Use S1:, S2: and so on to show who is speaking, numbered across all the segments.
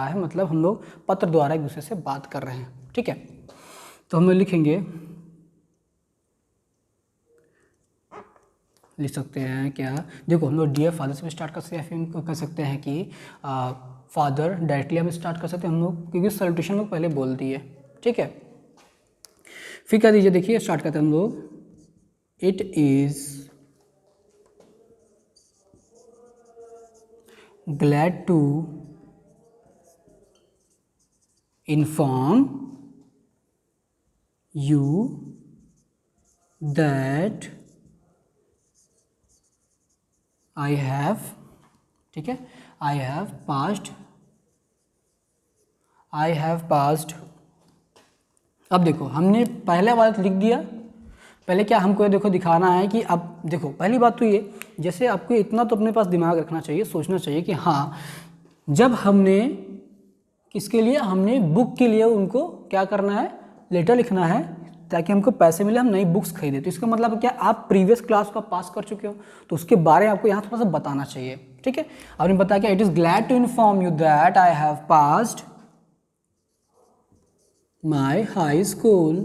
S1: है, मतलब हम लोग पत्र द्वारा एक दूसरे से बात कर रहे हैं। ठीक है, तो हम लोग लिखेंगे, लिख सकते हैं क्या, देखो हम लोग डियर फादर से स्टार्ट कर सकते हैं, फिर कर सकते हैं कि फादर डायरेक्टली हम स्टार्ट कर सकते हैं हम लोग, क्योंकि सैल्यूटेशन लोग पहले बोल दिए। ठीक है, फिर क्या दीजिए, देखिए स्टार्ट करते हैं हम लोग, it is glad to inform you that I have, ठीक है, आई हैव पास्ड। अब देखो हमने पहले वाला लिख दिया, पहले क्या हमको ये देखो दिखाना है कि अब देखो पहली बात तो ये, जैसे आपको इतना तो अपने पास दिमाग रखना चाहिए, सोचना चाहिए कि हाँ, जब हमने किसके लिए, हमने बुक के लिए उनको क्या करना है, लेटर लिखना है ताकि हमको पैसे मिले, हम नई बुक्स खरीदे। तो इसका मतलब क्या, आप प्रीवियस क्लास को पास कर चुके हो, तो उसके बारे में आपको यहाँ थोड़ा सा बताना चाहिए। ठीक है, आपने बताया क्या, it is glad to inform you that I have passed my high school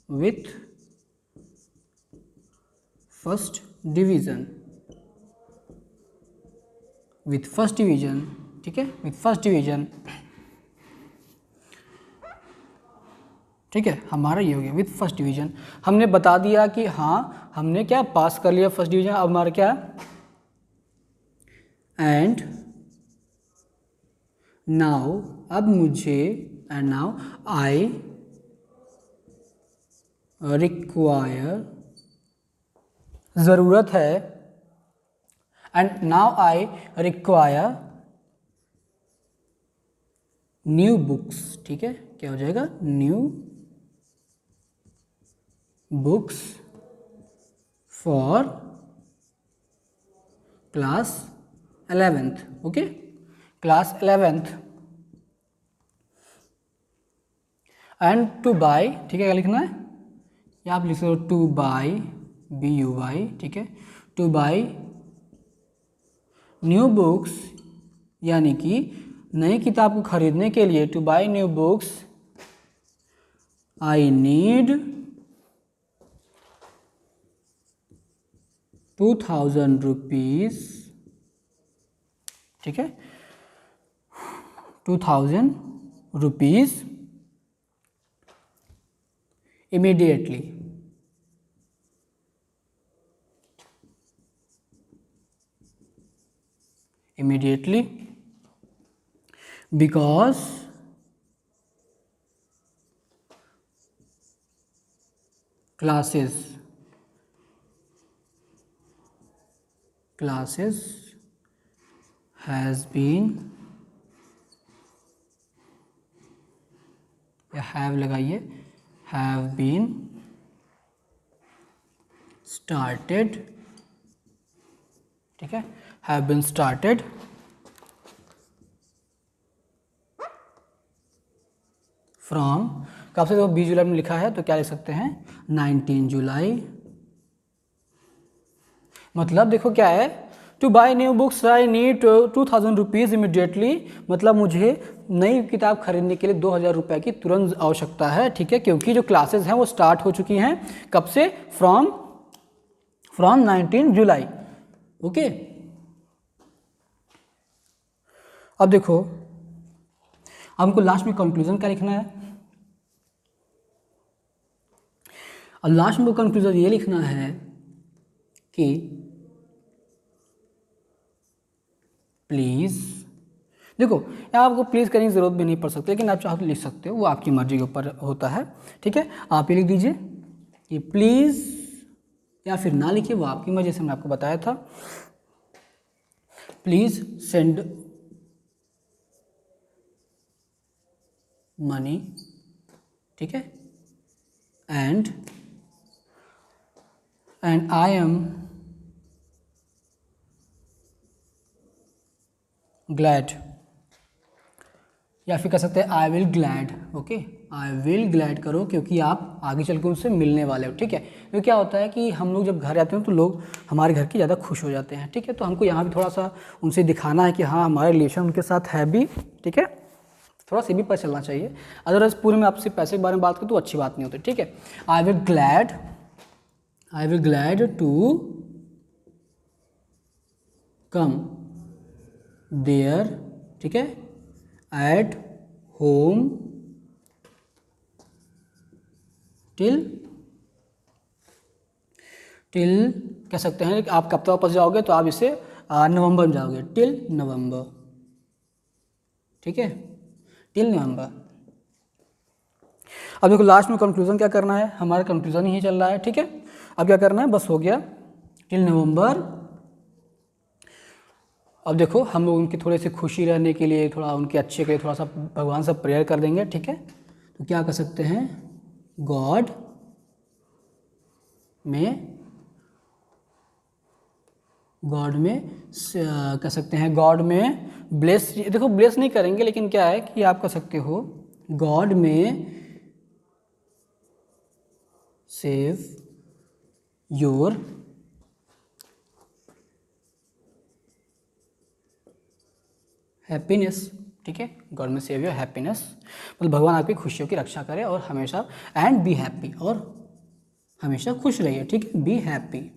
S1: with first division, ठीक है, with first division। ठीक है, हमारा ये हो गया विथ फर्स्ट डिवीजन। हमने बता दिया कि हाँ हमने क्या पास कर लिया फर्स्ट डिवीजन। अब हमारा क्या, एंड नाउ, अब मुझे, एंड नाउ आई रिक्वायर, ज़रूरत है, and now I require new books. ठीक है, क्या हो जाएगा, new books for class 11th। Okay, class 11th, and two by, ठीक है, क्या लिखना है, या आप लिख सकते हो टू बाई, BUY, ठीक है, टू बाई न्यू बुक्स, यानी कि नई किताब को खरीदने के लिए, two by new books I need 2000 rupees. ठीक है, 2000 rupees immediately। Because classes has been, या have लगाइए, have been started। ठीक है, have been started फ्रॉम, कब से, तो 20 जुलाई में लिखा है तो क्या लिख सकते हैं, 19 जुलाई। मतलब देखो क्या है, two by new books I need 2000 rupees immediately, मतलब मुझे नई किताब खरीदने के लिए 2000 रुपये की तुरंत आवश्यकता है। ठीक है, क्योंकि जो क्लासेस हैं वो स्टार्ट हो चुकी हैं, कब से, फ्रॉम 19 जुलाई। ओके, अब देखो हमको लास्ट में कंक्लूजन क्या लिखना है, और लास्ट में कंक्लूजन ये लिखना है कि प्लीज़, देखो यहाँ आपको प्लीज़ करने की ज़रूरत भी नहीं पड़ सकती, लेकिन आप चाहो तो लिख सकते हो, वो आपकी मर्जी के ऊपर होता है। ठीक है, आप ये लिख दीजिए कि प्लीज़, या फिर ना लिखिए, वो आपकी मर्जी, से मैंने आपको बताया था, प्लीज़ सेंड मनी। ठीक है, एंड आई एम ग्लैड, या फिर कह सकते हैं आई will glad. Okay, I will glad करो, क्योंकि आप आगे चल के उनसे मिलने वाले हो, ठीक है। तो क्या होता है कि हम लोग जब घर आते हैं तो लोग हमारे घर के ज़्यादा खुश हो जाते हैं, ठीक है। तो हमको यहाँ भी थोड़ा सा उनसे दिखाना है कि हाँ हमारा रिलेशन उनके साथ है भी, ठीक है। थोड़ा सा भी पता चलना चाहिए, अदरवाइज पूरे में आपसे पैसे के बारे में बात करें तो अच्छी बात नहीं होती, ठीक है। I will glad to come there, ठीक है, एट होम टिल कह सकते हैं कि आप कब तक वापस जाओगे, तो आप इसे नवंबर में जाओगे, टिल नवंबर, ठीक है, टिल नवंबर। अब देखो लास्ट में कंक्लूजन क्या करना है, हमारा कंक्लूजन ही चल रहा है, ठीक है। अब क्या करना है, बस हो गया टिल नवंबर। अब देखो हम लोग उनकी थोड़े से खुशी रहने के लिए, थोड़ा उनके अच्छे के लिए थोड़ा सा भगवान से प्रेयर कर देंगे, ठीक है। तो क्या कर सकते हैं, गॉड में कह सकते हैं, गॉड में ब्लेस, देखो ब्लेस नहीं करेंगे लेकिन क्या है कि आप कह सकते हो गॉड में सेव योर हैप्पीनेस, ठीक है। गॉड में सेव योर हैप्पीनेस, मतलब भगवान आपकी खुशियों की रक्षा करे और हमेशा, एंड बी हैप्पी, और हमेशा खुश रहिए, ठीक है, बी हैप्पी।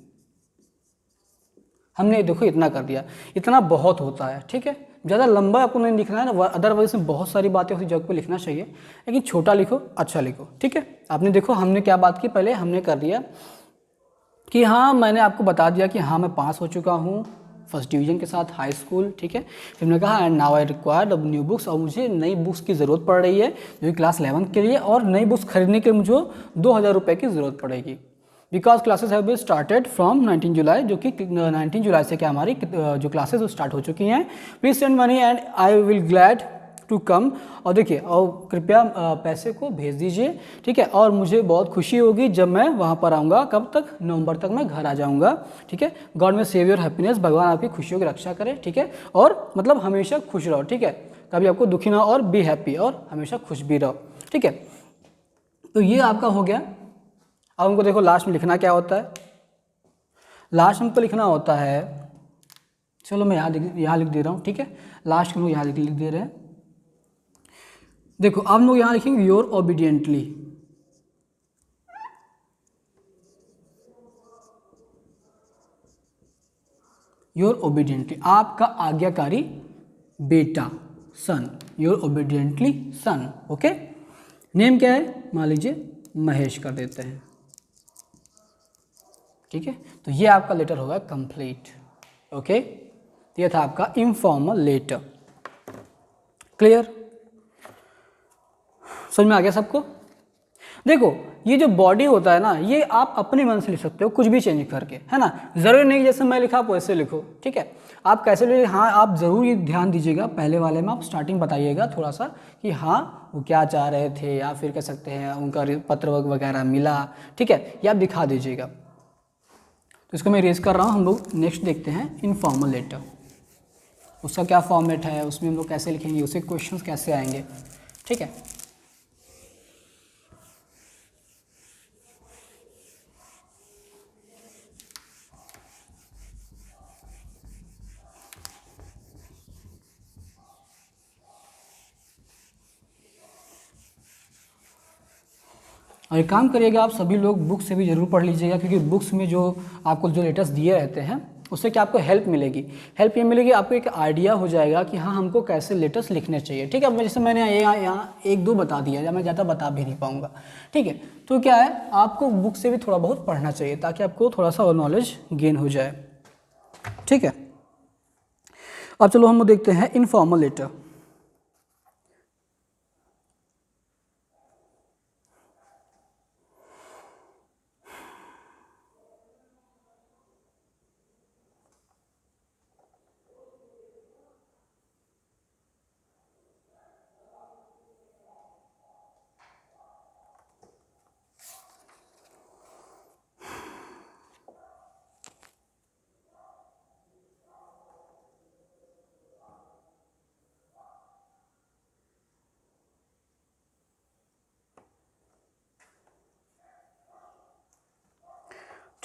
S1: हमने देखो इतना कर दिया, इतना बहुत होता है, ठीक है। ज़्यादा लंबा आपको नहीं लिखना है ना, अदरवाइज में बहुत सारी बातें उसी जगह पे लिखना चाहिए, लेकिन छोटा लिखो, अच्छा लिखो, ठीक है। आपने देखो हमने क्या बात की, पहले हमने कर दिया कि हाँ मैंने आपको बता दिया कि हाँ मैं पास हो चुका हूँ फर्स्ट डिवीज़न के साथ हाई स्कूल, ठीक है। फिर मैंने कहा एंड नाउ आई रिक्वायर्ड अब न्यू बुक्स, और मुझे नई बुक्स की ज़रूरत पड़ रही है जो कि क्लास 11 के लिए, और नई बुक्स खरीदने के लिए मुझे 2000 रुपये की ज़रूरत पड़ेगी, because classes have been started from 19 July, जो कि 19 जुलाई से क्या हमारी जो क्लासेज वो स्टार्ट हो चुकी हैं। Please send money and I will glad to come, और देखिए और कृपया पैसे को भेज दीजिए, ठीक है। और मुझे बहुत खुशी होगी जब मैं वहाँ पर आऊँगा, कब तक, नवंबर तक मैं घर आ जाऊँगा, ठीक है। गॉड में सेव योर हैप्पीनेस, भगवान आपकी खुशियों की रक्षा करे, ठीक है। और मतलब हमेशा खुश रहो, ठीक है, कभी आपको दुखी ना हो, और बी हैप्पी, और हमेशा खुश भी रहो, ठीक है। तो ये आपका हो गया। अब हमको देखो लास्ट में लिखना क्या होता है, लास्ट में हमको लिखना होता है, चलो मैं यहाँ लिख दे रहा हूँ, ठीक है। लास्ट हम लोग यहाँ लिख दे रहे हैं, देखो अब हम लोग यहाँ लिखेंगे योर ओबीडियंटली, योर ओबीडियंटली, आपका आज्ञाकारी बेटा, son, your obediently son, okay. Name क्या है, मान लीजिए महेश कर देते हैं, ठीक है। तो ये आपका लेटर होगा कंप्लीट, ओके। ये था आपका इनफॉर्मल लेटर, क्लियर, समझ में आ गया सबको। देखो ये जो बॉडी होता है ना, ये आप अपने मन से लिख सकते हो कुछ भी चेंज करके, है ना, ज़रूरी नहीं जैसे मैं लिखा आप वैसे लिखो, ठीक है। आप कैसे लिखे, हाँ आप ज़रूर ये ध्यान दीजिएगा, पहले वाले में आप स्टार्टिंग बताइएगा थोड़ा सा कि हाँ वो क्या चाह रहे थे, या फिर कह सकते हैं उनका पत्र वगैरह मिला, ठीक है, ये आप दिखा दीजिएगा। तो इसको मैं रेज कर रहा हूँ, हम लोग नेक्स्ट देखते हैं इनफॉर्मल लेटर, उसका क्या फॉर्मेट है, उसमें हम लोग कैसे लिखेंगे, उसके क्वेश्चंस कैसे आएंगे, ठीक है। और एक काम करिएगा, आप सभी लोग बुक से भी ज़रूर पढ़ लीजिएगा, क्योंकि बुक्स में जो आपको जो लेटर्स दिए रहते हैं उससे क्या आपको हेल्प मिलेगी, हेल्प ये मिलेगी, आपको एक आइडिया हो जाएगा कि हाँ हमको कैसे लेटर्स लिखने चाहिए, ठीक है। अब जैसे मैंने यहाँ एक दो बता दिया, या मैं ज़्यादा बता भी नहीं पाऊँगा, ठीक है। तो क्या है, आपको बुक से भी थोड़ा बहुत पढ़ना चाहिए ताकि आपको थोड़ा सा और नॉलेज गेन हो जाए, ठीक है। अब चलो हम देखते हैं इनफॉर्मल लेटर।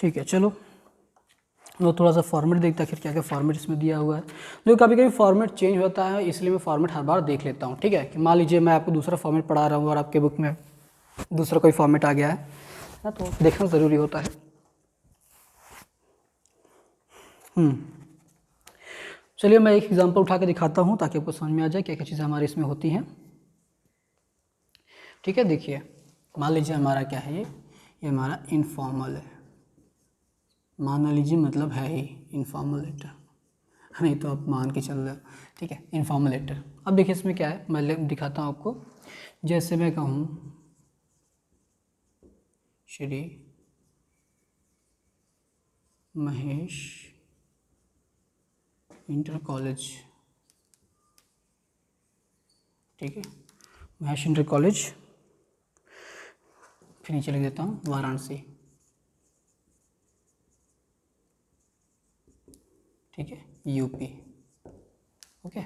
S1: ठीक है, चलो वो थोड़ा सा फॉर्मेट देखते हैं आखिर क्या क्या फॉर्मेट इसमें दिया हुआ है। जो कभी कभी फॉर्मेट चेंज होता है, इसलिए मैं फॉर्मेट हर बार देख लेता हूँ। ठीक है, कि मान लीजिए मैं आपको दूसरा फॉर्मेट पढ़ा रहा हूँ और आपके बुक में दूसरा कोई फॉर्मेट आ गया है ना, तो देखना ज़रूरी होता है। चलिए मैं एक एग्जांपल उठा के दिखाता हूँ ताकि आपको समझ में आ जाए क्या क्या चीज़ें हमारे इसमें होती हैं। ठीक है, देखिए मान लीजिए हमारा क्या है, ये हमारा इनफॉर्मल है, मान लीजिए मतलब है ही इनफॉर्मल लेटर, नहीं तो आप मान के चल रहे हो। ठीक है, इनफॉर्मल लेटर। अब देखिए इसमें क्या है, मैं दिखाता हूँ आपको। जैसे मैं कहूँ श्री महेश इंटर कॉलेज, ठीक है, महेश इंटर कॉलेज, फिर नीचे लिख देता हूँ वाराणसी। ठीक है, यूपी। Okay,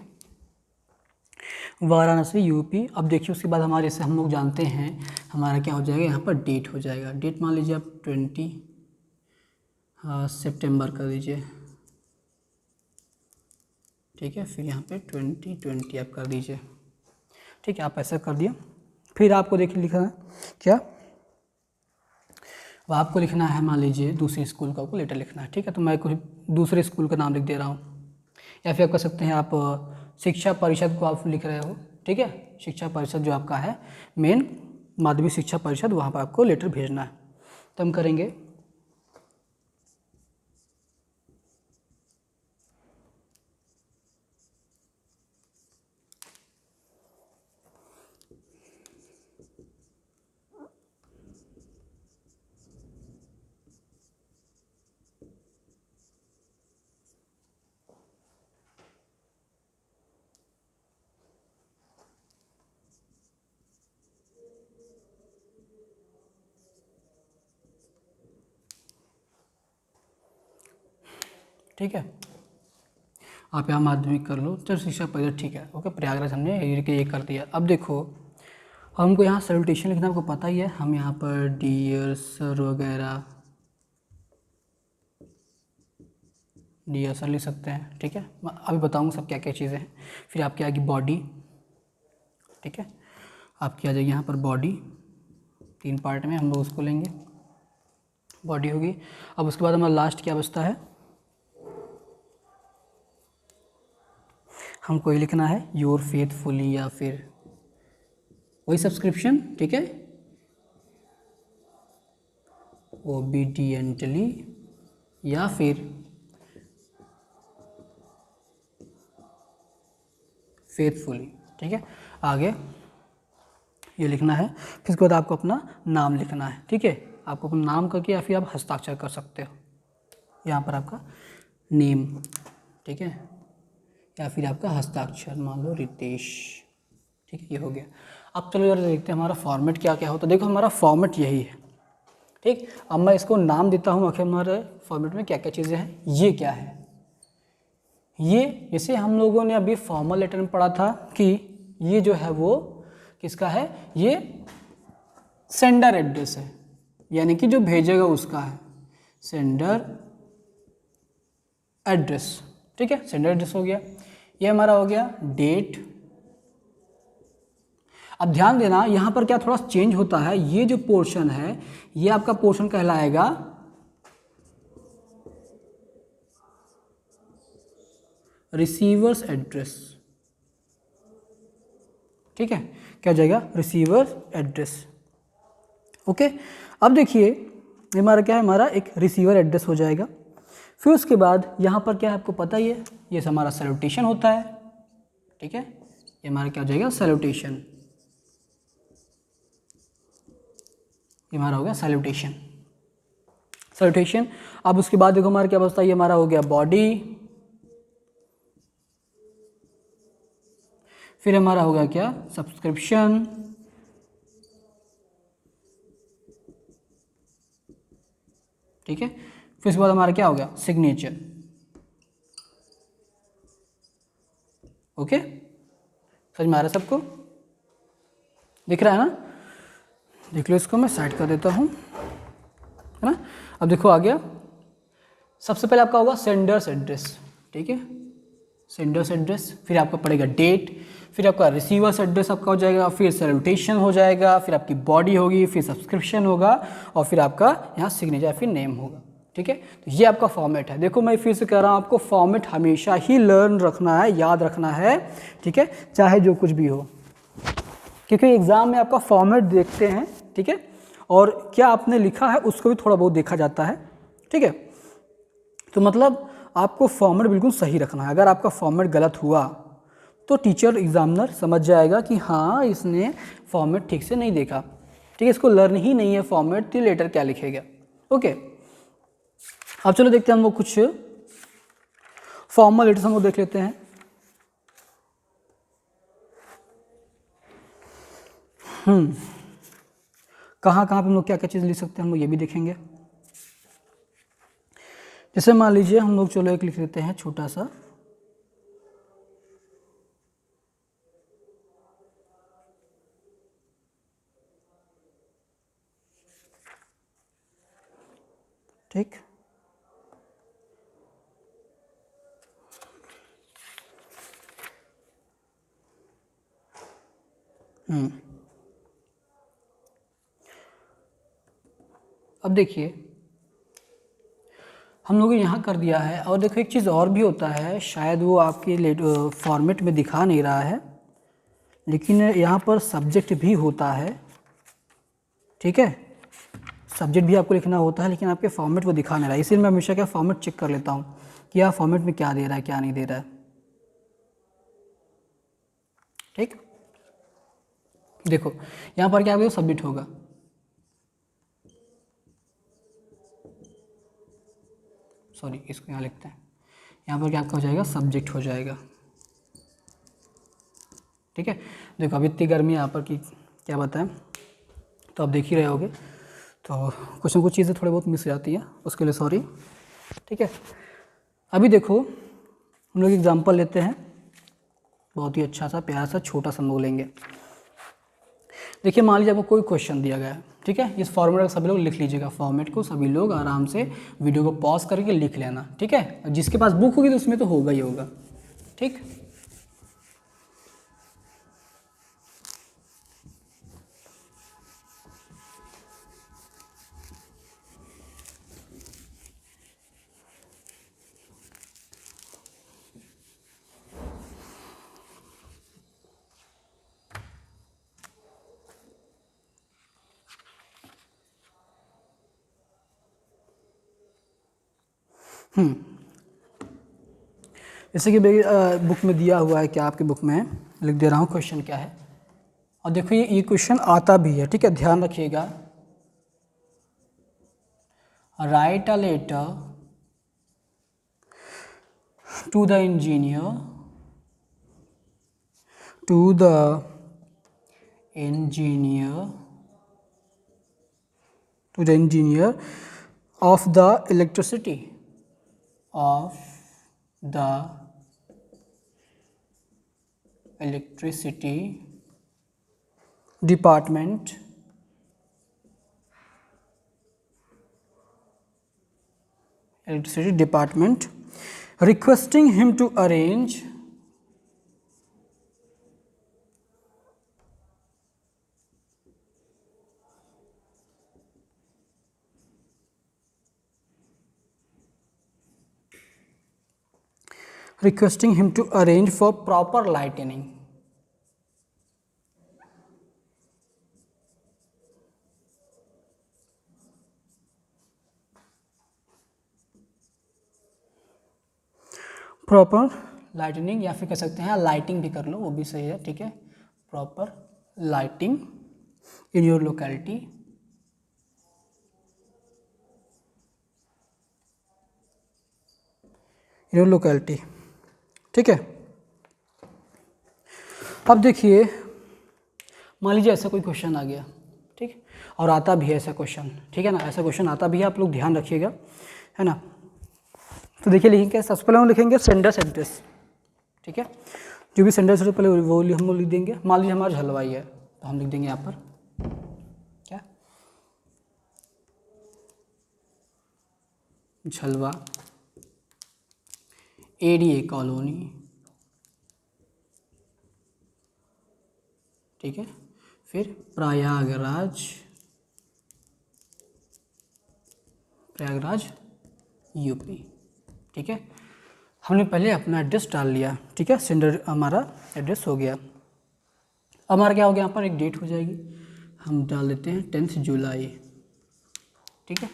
S1: Varanasi UP. अब देखिए उसके बाद हमारे से हम लोग जानते हैं हमारा क्या हो जाएगा, यहाँ पर डेट हो जाएगा। डेट मान लीजिए आप 20 सितंबर कर दीजिए। ठीक है, फिर यहाँ पे 2020 आप कर दीजिए। ठीक है, आप ऐसा कर दिया। फिर आपको देखिए लिखना है क्या, अब आपको लिखना है मान लीजिए दूसरे स्कूल का आपको लेटर लिखना है। ठीक है, तो मैं कोई दूसरे स्कूल का नाम लिख दे रहा हूँ, या फिर आप कर सकते हैं आप शिक्षा परिषद को आप लिख रहे हो। ठीक है, शिक्षा परिषद जो आपका है मेन माध्यमिक शिक्षा परिषद, वहाँ पर आपको लेटर भेजना है। तो हम करेंगे ठीक है, आप यहाँ माध्यमिक कर लो, चलो शिक्षा परिषद। ठीक है, ओके, प्रयागराज हमने ये कर दिया। अब देखो हमको यहाँ सैल्यूटेशन लिखना आपको पता ही है, हम यहाँ पर डियर सर वगैरह डियर सर लिख सकते हैं। ठीक है, मैं अभी बताऊँगा सब क्या क्या चीज़ें हैं। फिर आपकी आएगी बॉडी। ठीक है, आपकी आ जाएगी यहाँ पर बॉडी, 3 पार्ट में हम लोग उसको लेंगे, बॉडी होगी। अब उसके बाद हमारा लास्ट क्या बचता है, हमको ये लिखना है योर फेथफुली, या फिर वही सब्सक्रिप्शन। ठीक है, ओबीडियंटली, या फिर फेथफुली। ठीक है, आगे ये लिखना है। फिर उसके बाद आपको अपना नाम लिखना है। ठीक है, आपको अपना नाम करके या फिर आप हस्ताक्षर कर सकते हो, यहाँ पर आपका नेम। ठीक है, या फिर आपका हस्ताक्षर, मान लो रितेश। ठीक है, ये हो गया। अब चलो यार देखते हैं हमारा फॉर्मेट क्या क्या होता है। देखो हमारा फॉर्मेट यही है। ठीक, अब मैं इसको नाम देता हूँ आखिर हमारे फॉर्मेट में क्या क्या चीज़ें हैं। ये क्या है, ये जैसे हम लोगों ने अभी फॉर्मल लेटर में पढ़ा था कि ये जो है वो किसका है, ये सेंडर एड्रेस है, यानी कि जो भेजेगा उसका है सेंडर एड्रेस। ठीक है, सेंडर एड्रेस हो गया। ये हमारा हो गया डेट। अब ध्यान देना यहाँ पर क्या थोड़ा चेंज होता है, ये जो पोर्शन है ये आपका पोर्शन कहलाएगा रिसीवर्स एड्रेस। ठीक है, क्या हो जाएगा, रिसीवर्स एड्रेस। ओके, अब देखिए हमारा क्या है, हमारा एक रिसीवर एड्रेस हो जाएगा। फिर उसके बाद यहाँ पर क्या है आपको पता ही है, ये हमारा सैल्यूटेशन होता है। ठीक है, ये हमारा क्या हो जाएगा, सैल्यूटेशन। ये हमारा हो गया सैल्यूटेशन, सैल्यूटेशन। अब उसके बाद देखो हमारा क्या बचता है, ये हमारा हो गया बॉडी। फिर हमारा होगा क्या, सब्सक्रिप्शन। ठीक है, फिर उसके बाद हमारा क्या हो गया, सिग्नेचर। ओके, समझ में आ रहा है सबको, दिख रहा है ना। देख लो, इसको मैं साइड कर देता हूँ। है ना। अब देखो आ गया, सबसे पहले आपका होगा सेंडर्स एड्रेस, ठीक है, सेंडर्स एड्रेस, फिर आपका पड़ेगा डेट, फिर आपका रिसीवर्स एड्रेस आपका हो जाएगा, फिर सैल्यूटेशन हो जाएगा, फिर आपकी बॉडी होगी, फिर सब्सक्रिप्शन होगा, और फिर आपका यहाँ सिग्नेचर फिर नेम होगा, ठीक है। तो ये आपका फॉर्मेट है। देखो मैं फिर से कह रहा हूँ, आपको फॉर्मेट हमेशा ही लर्न रखना है, याद रखना है, ठीक है, चाहे जो कुछ भी हो, क्योंकि एग्ज़ाम में आपका फॉर्मेट देखते हैं, ठीक है, और क्या आपने लिखा है उसको भी थोड़ा बहुत देखा जाता है, ठीक है। तो मतलब आपको फॉर्मेट बिल्कुल सही रखना है। अगर आपका फॉर्मेट गलत हुआ तो टीचर एग्जामिनर समझ जाएगा कि हाँ इसने फॉर्मेट ठीक से नहीं देखा, ठीक है, इसको लर्न ही नहीं है फॉर्मेट, तो लेटर क्या लिखेगा। ओके, अब चलो देखते हैं हम लोग कुछ फॉर्मल लेटर्स हम लोग देख लेते हैं। कहाँ कहाँ पे हम लोग क्या क्या चीज़ लिख सकते हैं हम लोग ये भी देखेंगे। जैसे मान लीजिए हम लोग चलो एक लिख लेते हैं छोटा सा, ठीक, अब देखिए हम लोग यहाँ कर दिया है। और देखो एक चीज़ और भी होता है, शायद वो आपके फॉर्मेट में दिखा नहीं रहा है, लेकिन यहाँ पर सब्जेक्ट भी होता है, ठीक है, सब्जेक्ट भी आपको लिखना होता है, लेकिन आपके फॉर्मेट वो दिखा नहीं रहा है। इसलिए मैं हमेशा क्या फॉर्मेट चेक कर लेता हूँ कि यहाँ फॉर्मेट में क्या दे रहा है क्या नहीं दे रहा है, ठीक। देखो यहाँ पर क्या होगा, सबमिट होगा, सॉरी इसको यहाँ लिखते हैं, यहाँ पर क्या आपका हो जाएगा, सब्जेक्ट हो जाएगा, ठीक है। देखो अभी इतनी गर्मी है यहाँ पर कि क्या बताएं, तो आप देख ही रहे होगे, तो कुछ ना कुछ चीज़ें थोड़ी बहुत मिस जाती हैं, उसके लिए सॉरी, ठीक है। अभी देखो हम लोग एग्जांपल लेते हैं, बहुत ही अच्छा सा प्यारा सा छोटा सा हम लोग लेंगे। देखिए मान लीजिए आपको कोई क्वेश्चन दिया गया है, ठीक है, इस फॉर्मेट सभी लोग लिख लीजिएगा, फॉर्मेट को सभी लोग आराम से वीडियो को पॉज करके लिख लेना, ठीक है। जिसके पास बुक होगी तो उसमें तो होगा ही होगा, ठीक। जैसे कि बुक में दिया हुआ है, क्या आपकी बुक में लिख दे रहा हूँ क्वेश्चन क्या है, और देखो ये क्वेश्चन आता भी है, ठीक है, ध्यान रखिएगा। Write a letter to the engineer, to the engineer, to the engineer of the electricity, of the electricity department, electricity department, requesting him to arrange for proper lightning, proper lightning, या फिर कह सकते हैं लाइटिंग भी कर लो, वो भी सही है, ठीक है, proper lighting in your locality, in your locality, ठीक है। अब देखिए मान लीजिए ऐसा कोई क्वेश्चन आ गया, ठीक, और आता भी है ऐसा क्वेश्चन, ठीक है ना, ऐसा क्वेश्चन आता भी है, आप लोग ध्यान रखिएगा, है ना। तो देखिए लिखेंगे, सबसे पहले हम लिखेंगे सेंडर्स एड्रेस, ठीक है, जो भी सेंडर्स एड्रेस पहले वो हम लोग लिख देंगे। मान लीजिए हमारा हलवाई है तो हम लिख देंगे यहाँ पर क्या, झलवा एडीए कॉलोनी, ठीक है। फिर प्रयागराज यूपी, ठीक है। हमने पहले अपना एड्रेस डाल लिया, ठीक है, सेंडर हमारा एड्रेस हो गया। अब हमारा क्या हो गया, यहाँ पर एक डेट हो जाएगी, हम डाल देते हैं 10 जुलाई, ठीक है,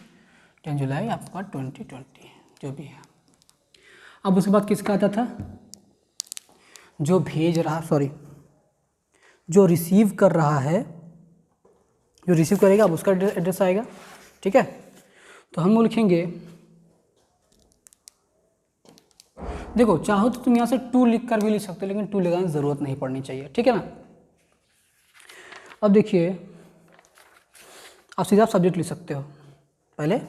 S1: 10 जुलाई आपका 2020 जो भी है। अब उसके बाद किसका आता था, जो भेज रहा, सॉरी जो रिसीव कर रहा है, जो रिसीव करेगा अब उसका एड्रेस आएगा, ठीक है। तो हम वो लिखेंगे, देखो चाहो तो तुम यहाँ से 2 लिख कर भी लिख सकते हो, लेकिन 2 लगाने की ज़रूरत नहीं पड़नी चाहिए, ठीक है ना। अब देखिए, अब सीधा आप सब्जेक्ट लिख सकते हो, पहले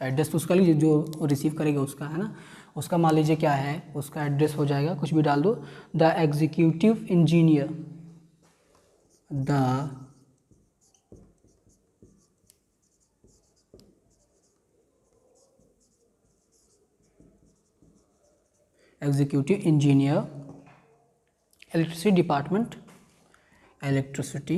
S1: एड्रेस तो उसका लीजिए, जो रिसीव करेगा उसका, है ना, उसका मान लीजिए क्या है, उसका एड्रेस हो जाएगा, कुछ भी डाल दो, the executive engineer, the executive engineer electricity department, electricity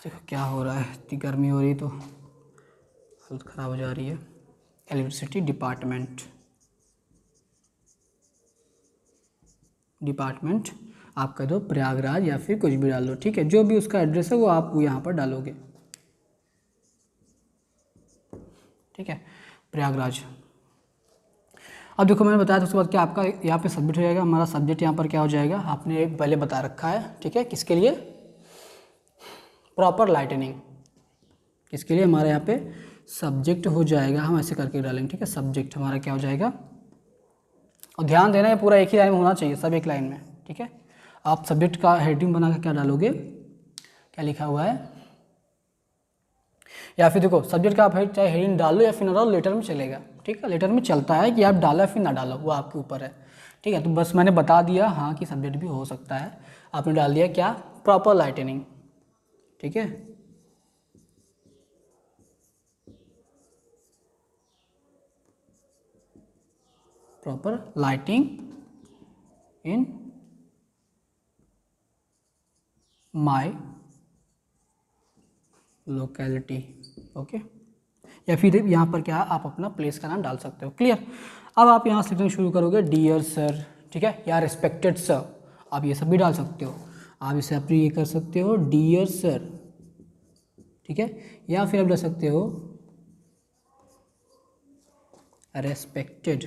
S1: देखो क्या हो रहा है, इतनी गर्मी हो रही तो हालत ख़राब हो जा रही है। इलेक्ट्रिसिटी डिपार्टमेंट आप कह दो प्रयागराज या फिर कुछ भी डाल दो, ठीक है, जो भी उसका एड्रेस है वो आप यहाँ पर डालोगे, ठीक है, प्रयागराज। अब देखो मैंने बताया था, उसके बाद क्या आपका यहाँ पे सबमिट हो जाएगा, हमारा सब्जेक्ट यहाँ पर क्या हो जाएगा, आपने पहले बता रखा है, ठीक है, किसके लिए, प्रॉपर लाइटनिंग, किसके लिए, हमारे यहाँ पे सब्जेक्ट हो जाएगा, हम ऐसे करके डालेंगे, ठीक है, सब्जेक्ट हमारा क्या हो जाएगा। और ध्यान देना है पूरा एक ही लाइन में होना चाहिए, सब एक लाइन में, ठीक है। आप सब्जेक्ट का हेडिंग बना के क्या डालोगे, क्या लिखा हुआ है, या फिर देखो सब्जेक्ट का आप चाहे हेडिंग डालो या फिर ना डालो, लेटर में चलेगा, ठीक है, लेटर में चलता है कि आप डालो या फिर ना डालो, वो आपके ऊपर है, ठीक है। तो बस मैंने बता दिया हाँ कि सब्जेक्ट भी हो सकता है, आपने डाल दिया क्या, प्रॉपर लाइटनिंग, ठीक है। Proper lighting in my locality, okay. या फिर यहाँ पर क्या आप अपना प्लेस का नाम डाल सकते हो, क्लियर। अब आप यहाँ से लिखना शुरू करोगे, डियर सर, ठीक है, या रिस्पेक्टेड सर, आप ये सब भी डाल सकते हो, आप इसे अपनी ये कर सकते हो, डियर सर, ठीक है, या फिर आप डाल सकते हो रेस्पेक्टेड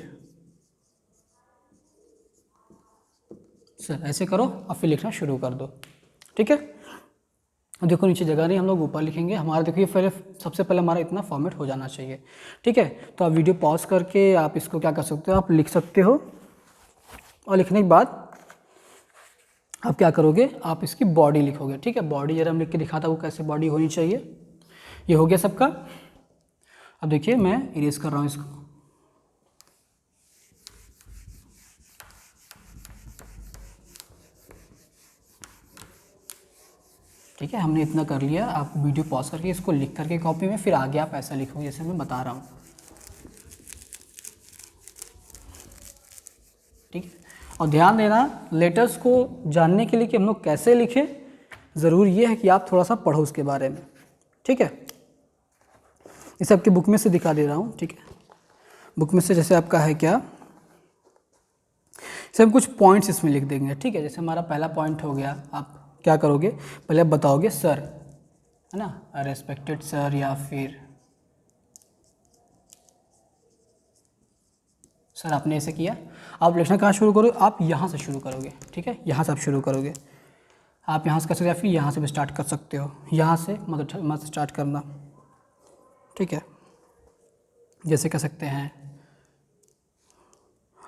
S1: सर, ऐसे करो और फिर लिखना शुरू कर दो, ठीक है। देखो नीचे जगह नहीं, हम लोग ऊपर लिखेंगे, हमारा देखिए पहले सबसे पहले हमारा इतना फॉर्मेट हो जाना चाहिए, ठीक है। तो आप वीडियो पॉज करके आप इसको क्या कर सकते हो, आप लिख सकते हो, और लिखने के बाद आप क्या करोगे, आप इसकी बॉडी लिखोगे, ठीक है। बॉडी जरा हम लिख के दिखाता हूँ कैसे बॉडी होनी चाहिए। ये हो गया सबका। अब देखिए मैं इरेज कर रहा हूँ इसको, ठीक है, हमने इतना कर लिया। आप वीडियो पॉज करके इसको लिख करके कॉपी में, फिर आगे आप ऐसा लिखोगे जैसे मैं बता रहा हूँ, ठीक है। और ध्यान देना लेटर्स को जानने के लिए कि हम लोग कैसे लिखें, ज़रूर ये है कि आप थोड़ा सा पढ़ो उसके बारे में, ठीक है। इसे आपकी बुक में से दिखा दे रहा हूँ, ठीक है। बुक में से जैसे आपका है क्या, इसे हम कुछ पॉइंट्स इसमें लिख देंगे, ठीक है। जैसे हमारा पहला पॉइंट हो गया, आप क्या करोगे, पहले आप बताओगे सर, है ना, रेस्पेक्टेड सर, या फिर सर आपने ऐसे किया। आप लिखना कहाँ शुरू करोगे, आप यहाँ से शुरू करोगे, ठीक है, यहाँ से आप शुरू करोगे। आप यहाँ से कर सकते हो या फिर यहाँ से भी स्टार्ट कर सकते हो, यहाँ से मत स्टार्ट करना, ठीक है। जैसे कह सकते हैं,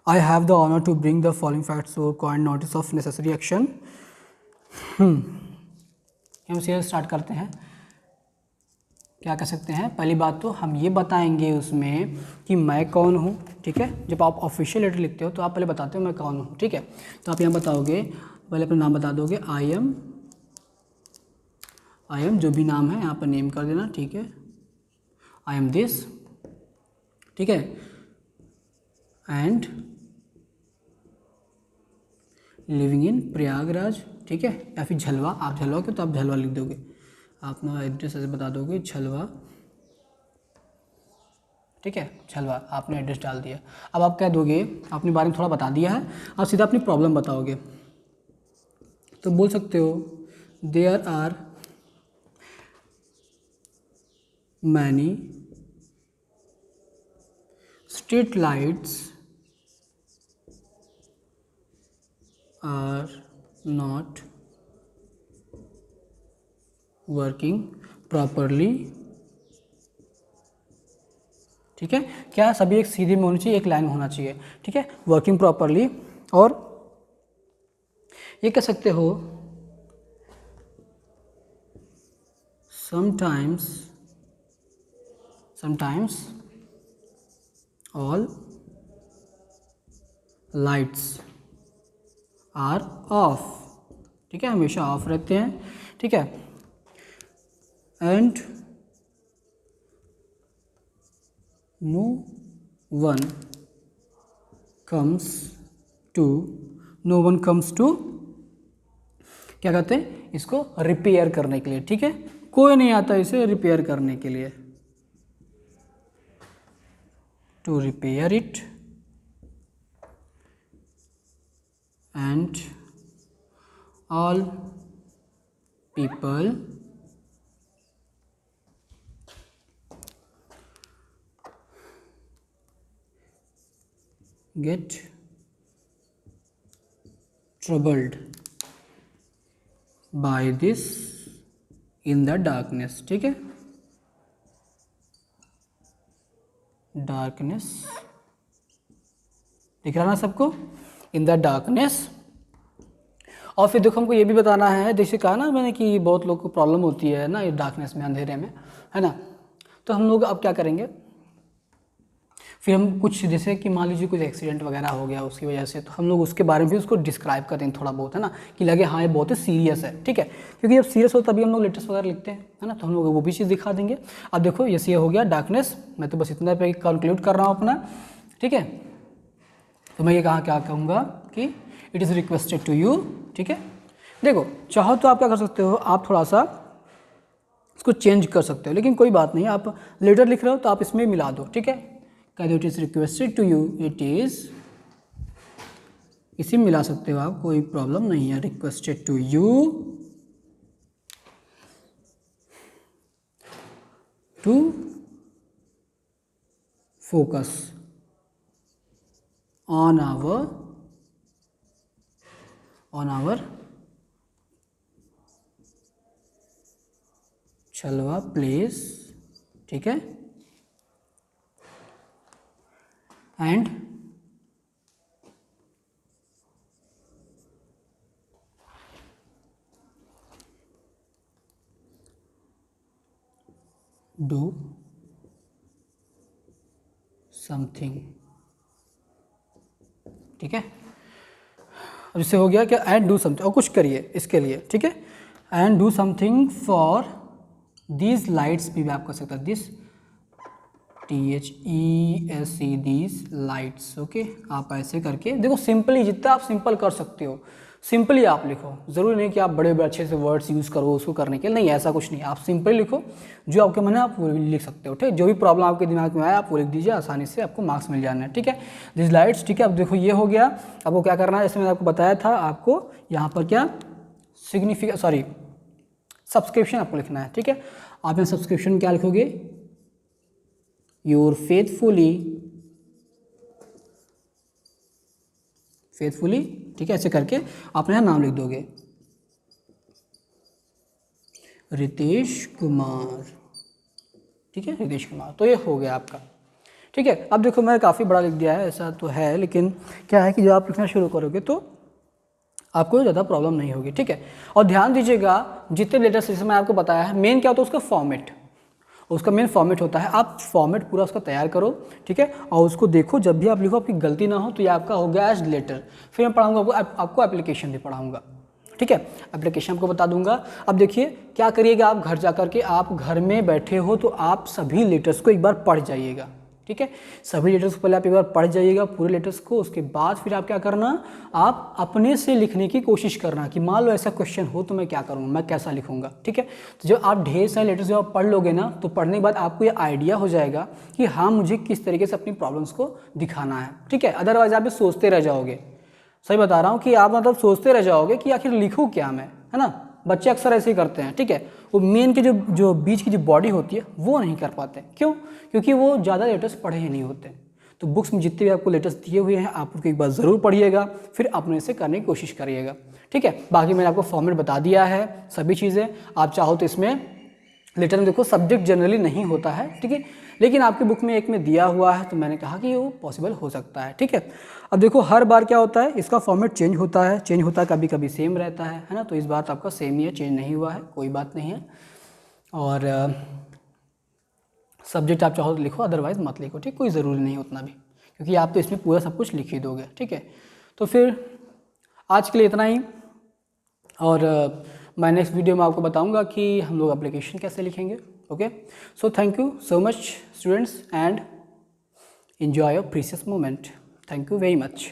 S1: I have the honour to bring the following facts और kind notice of necessary action. हम सीरियल स्टार्ट करते हैं। क्या कर सकते हैं, पहली बात तो हम ये बताएंगे उसमें कि मैं कौन हूँ, ठीक है। जब आप ऑफिशियल लेटर लिखते हो तो आप पहले बताते हो मैं कौन हूँ, ठीक है। तो आप यहाँ बताओगे, पहले अपना नाम बता दोगे, आई एम आई एम जो भी नाम है यहाँ पर नेम कर देना, ठीक है, आई एम दिस, ठीक है, एंड लिविंग इन प्रयागराज, ठीक है, या फिर झलवा, आप झलवा के तो आप झलवा लिख दोगे, आप अपना एड्रेस ऐसे बता दोगे झलवा, ठीक है, झलवा आपने एड्रेस डाल दिया। अब आप कह दोगे, अपने बारे में थोड़ा बता दिया है, आप सीधा अपनी प्रॉब्लम बताओगे। तो बोल सकते हो there are many street lights are not working properly, ठीक है, क्या सभी एक सीधे में होनी चाहिए, एक लाइन में होना चाहिए, ठीक है, वर्किंग प्रॉपरली। और ये कह सकते हो sometimes all lights are off, ठीक है, हमेशा ऑफ रहते हैं, ठीक है, and no one comes to क्या कहते हैं इसको, रिपेयर करने के लिए, ठीक है, कोई नहीं आता इसे रिपेयर करने के लिए, to repair it, and all people get troubled by this in the darkness, ठीक है, डार्कनेस दिख रहा ना सबको, इन द डार्कनेस। और फिर देखो हमको ये भी बताना है, जैसे कहा ना मैंने कि बहुत लोग को प्रॉब्लम होती है ना ये डार्कनेस में, अंधेरे में, है ना, तो हम लोग अब क्या करेंगे, फिर हम कुछ जैसे कि मान लीजिए कुछ एक्सीडेंट वगैरह हो गया उसकी वजह से, तो हम लोग उसके बारे में भी उसको डिस्क्राइब करेंगे थोड़ा बहुत, है ना, कि लगे हाँ ये बहुत ही सीरियस है, ठीक है, क्योंकि जब सीरियस हो तभी हम लोग लेटेस्ट वगैरह लिखते हैं, है ना, तो हम लोग वो भी चीज़ दिखा देंगे। अब देखो ये हो गया डार्कनेस, मैं तो बस इतना पे कंक्लूड कर रहा हूँ अपना, ठीक है, तो मैं ये कहाँ क्या कहूँगा कि it is requested to you, ठीक है, देखो चाहो तो आप क्या कर सकते हो, आप थोड़ा सा इसको चेंज कर सकते हो, लेकिन कोई बात नहीं, आप लेटर लिख रहे हो तो आप इसमें मिला दो, ठीक है, कह दो it is requested to you, it is, इसी में मिला सकते हो आप, कोई प्रॉब्लम नहीं है, requested to you to focus on our Jhalwa place, ठीक है, एंड डू समथिंग, ठीक है, अब इससे हो गया क्या, एंड डू समथिंग, और कुछ करिए इसके लिए, ठीक है, and do something for these lights भी आप कर सकते हैं, this THESE these lights, okay, आप ऐसे करके देखो, सिंपली जितना आप सिंपल कर सकते हो सिंपली आप लिखो, ज़रूरी नहीं कि आप बड़े बड़े अच्छे से वर्ड्स यूज़ करो उसको करने के लिए, नहीं ऐसा कुछ नहीं, आप सिंपली लिखो, जो आपके मन है आप वो लिख सकते हो, ठीक है, जो भी प्रॉब्लम आपके दिमाग में आया आप वो लिख दीजिए, आसानी से आपको मार्क्स मिल जाना है, ठीक है, दिस लाइट्स, ठीक है। अब देखो ये हो गया, आपको क्या करना है, जैसे मैंने आपको बताया था, आपको यहाँ पर क्या सब्सक्रिप्शन आपको लिखना है, ठीक है, आप यहाँ सब्सक्रिप्शन क्या लिखोगे, योर फेथफुली, ठीक है, ऐसे करके आप यहाँ नाम लिख दोगे, रितेश कुमार, ठीक है, रितेश कुमार, तो ये हो गया आपका, ठीक है। अब देखो मैं काफ़ी बड़ा लिख दिया है, ऐसा तो है, लेकिन क्या है कि जब आप लिखना शुरू करोगे तो आपको ज़्यादा प्रॉब्लम नहीं होगी, ठीक है। और ध्यान दीजिएगा, जितने लेटर्स जैसे मैं आपको बताया है, मेन क्या होता है उसका फॉर्मेट, उसका मेन फॉर्मेट होता है, आप फॉर्मेट पूरा उसका तैयार करो, ठीक है, और उसको देखो, जब भी आप लिखो आपकी गलती ना हो, तो ये आपका हो गया एज लेटर। फिर मैं पढ़ाऊँगा आपको एप्लीकेशन भी पढ़ाऊँगा, ठीक है। एप्लीकेशन आपको बता दूंगा। अब देखिए क्या करिएगा, आप घर जा कर के, आप घर में बैठे हो तो आप सभी लेटर्स को एक बार पढ़ जाइएगा, ठीक है। सभी लेटर्स को पहले आप एक बार पढ़ जाइएगा पूरे लेटर्स को, उसके बाद फिर आप क्या करना, आप अपने से लिखने की कोशिश करना कि मान लो ऐसा क्वेश्चन हो तो मैं क्या करूँगा, मैं कैसा लिखूँगा, ठीक है। तो जब आप ढेर सारे लेटर्स जब आप पढ़ लोगे ना, तो पढ़ने के बाद आपको ये आइडिया हो जाएगा कि हाँ मुझे किस तरीके से अपनी प्रॉब्लम्स को दिखाना है, ठीक है। अदरवाइज आप सोचते रह जाओगे, सही बता रहा हूँ कि आप मतलब सोचते रह जाओगे कि आखिर लिखूँ क्या मैं, है ना। बच्चे अक्सर ऐसे ही करते हैं, ठीक है। वो मेन की जो बीच की जो बॉडी होती है वो नहीं कर पाते, क्यों? क्योंकि वो ज़्यादा लेटर्स पढ़े ही नहीं होते। तो बुक्स में जितने भी आपको लेटर्स दिए हुए हैं आप उनको एक बार ज़रूर पढ़िएगा, फिर अपने से करने की कोशिश करिएगा, ठीक है। बाकी मैंने आपको फॉर्मेट बता दिया है सभी चीज़ें। आप चाहो तो इसमें लेटर में देखो सब्जेक्ट जनरली नहीं होता है, ठीक है, लेकिन आपकी बुक में एक में दिया हुआ है तो मैंने कहा कि वो पॉसिबल हो सकता है, ठीक है। अब देखो हर बार क्या होता है, इसका फॉर्मेट चेंज होता है, कभी कभी सेम रहता है ना। तो इस बार आपका सेम ही है, चेंज नहीं हुआ है, कोई बात नहीं है। और सब्जेक्ट आप चाहो तो लिखो, अदरवाइज मत लिखो, ठीक, कोई ज़रूरी नहीं उतना भी, क्योंकि आप तो इसमें पूरा सब कुछ लिख ही दोगे, ठीक है। तो फिर आज के लिए इतना ही, और मैं नेक्स्ट वीडियो में आपको बताऊंगा कि हम लोग एप्लीकेशन कैसे लिखेंगे। Okay, so thank you so much students and enjoy your precious moment. Thank you very much.